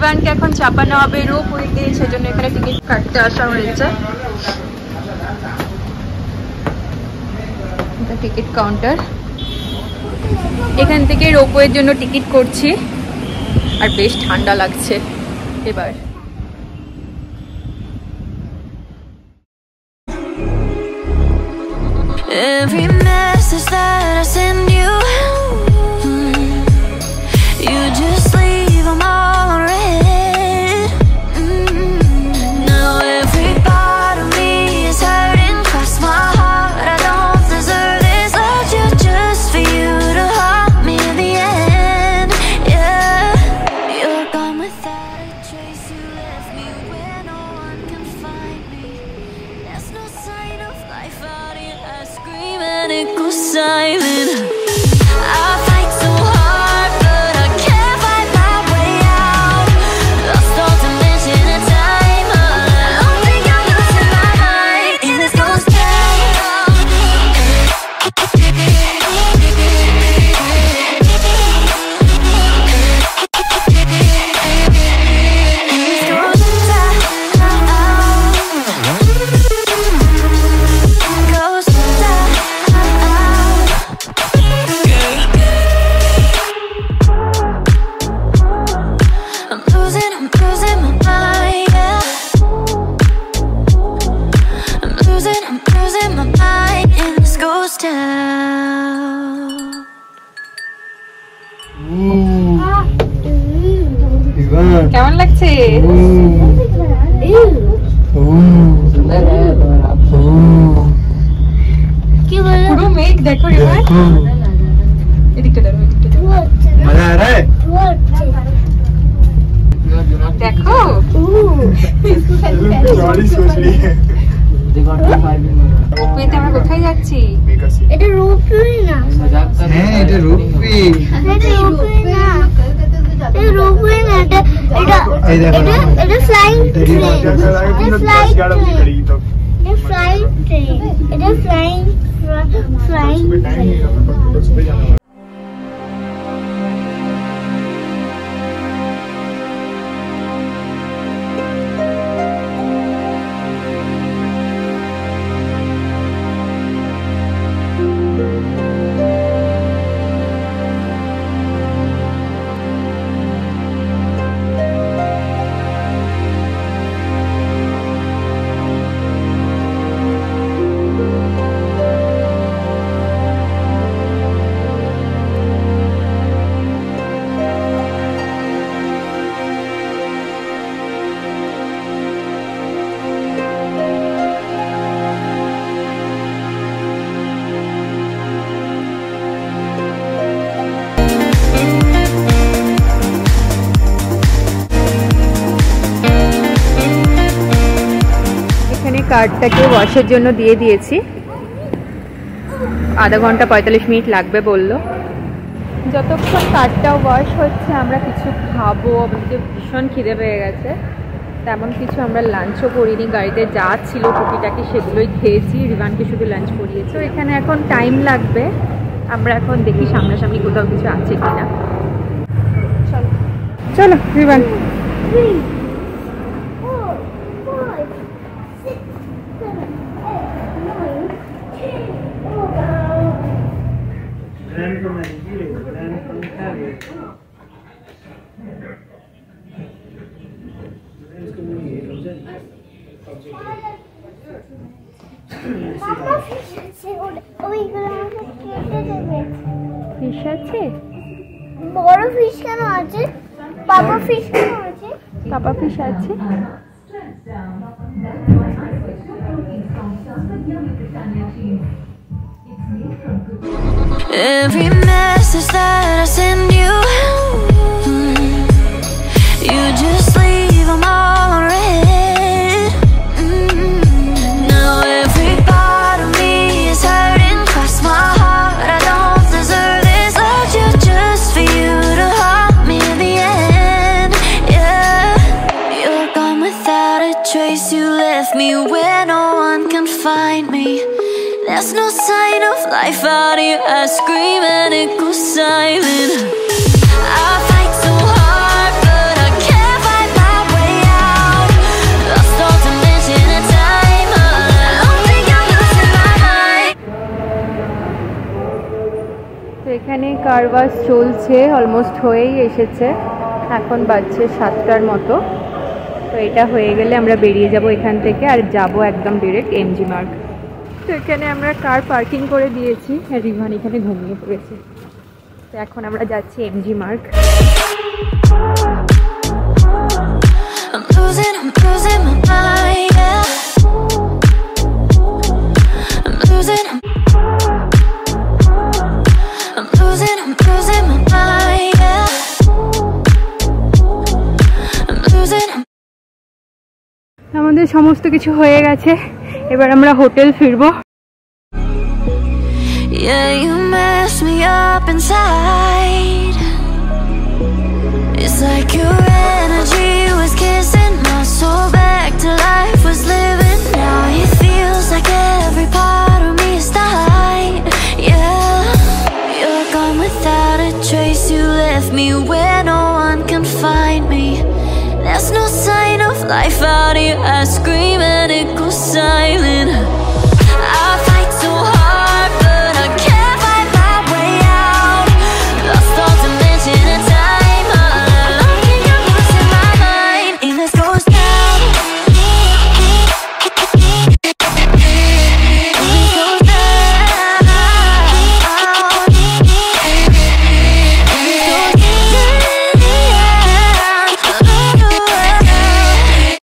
রিভানকে এখন চাপানো হবে রোপওয়ে দিয়ে, সেজন্য এখানে টিকিট কাটতে আসা হয়েছে। এটা টিকিট কাউন্টার, এখান থেকে রোপওয়ের জন্য টিকিট করছি। আর বেশ ঠান্ডা লাগছে এবার। Every message that I send you, you just leave them all unread. Now every part of me is hurting, cross my heart, I don't deserve this. Loved you just for you to haunt me in the end. Yeah, you're gone without a trace. You left me where no one can find me. There's no sign of life out here. I scream and it goes silent. I fight so hard, but I can't find my way out. Lost all dimension and time. I don't think I'm losing my mind. And this goes down. কেমন লাগছে? পুরো মেঘ দেখো রিভান, এদিকটা দেখো, मजा आ रहा है? দেখো রোপওয়েতে আমরা কোথায় যাচ্ছি? এটা রোপওয়ে না, হ্যাঁ এটা রোপওয়ে। এটা রোপওয়ে না, এটা রোপওয়ে না, এটা ফ্লাইং ট্রেন। এটা ফ্লাইং ট্রেন, এটা ফ্লাইং ট্রেন, এটা ফ্লাইং ট্রেন। কার্ডটাকে ওয়াশের জন্য দিয়ে দিয়েছি, আধা ঘন্টা 45 মিনিট লাগবে বললো। যতক্ষণ কার্ডটা ওয়াশ হচ্ছে আমরা কিছু খাবো, আমাদের ভীষণ খিদে পেয়ে গেছে। তেমন কিছু আমরা লাঞ্চও করিনি, গাড়িতে যা ছিল টুকিটাকি সেগুলোই খেয়েছি। রিভানকে শুধু লাঞ্চ করিয়েছে। এখানে এখন টাইম লাগবে, আমরা এখন দেখি সামনাসামনি কোথাও কিছু আছে কিনা। চলো রিভান। ফিশ আছে? বড় ফিশ কেন আছে? পাপা ফিশ কেন আছে? পাপা ফিশ আছে। Every message that I send you, you just leave them all unread. Now every part of me is hurting, cross my heart, I don't deserve this. Loved you just for you to haunt me in the end. Yeah, you're gone without a trace. You left me where no one can find me. There's no sign of life out here. I scream and it goes silent. I fight so hard, but I can't find car wash চলছে, almost হয়েই এসেছে, এখন বাজছে 7টার মতো। তো এটা হয়ে গেলে আমরা বেরিয়ে যাব এখান থেকে আর যাব একদম ডিরেক্ট এমজি মার্গ। তো এখানে আমরা কার পার্কিং করে দিয়েছি আর রিভান এখানে ঘুমিয়ে পড়েছে। তো এখন আমরা যাচ্ছি এমজি মার্গ। I'm losing my mind, yeah. I'm losing my mind, yeah. I'm losing. আমাদের সমস্ত কিছু হয়ে গেছে, এবার আমরা হোটেল ফিরবো। Yeah, you mess me up inside. It's like your energy was kissing my soul back to life, was living. Now it feels like every part of me is dying. Yeah, you're gone without a trace. You left me where no one can find me. There's no sign of life out here. I scream and it goes silent.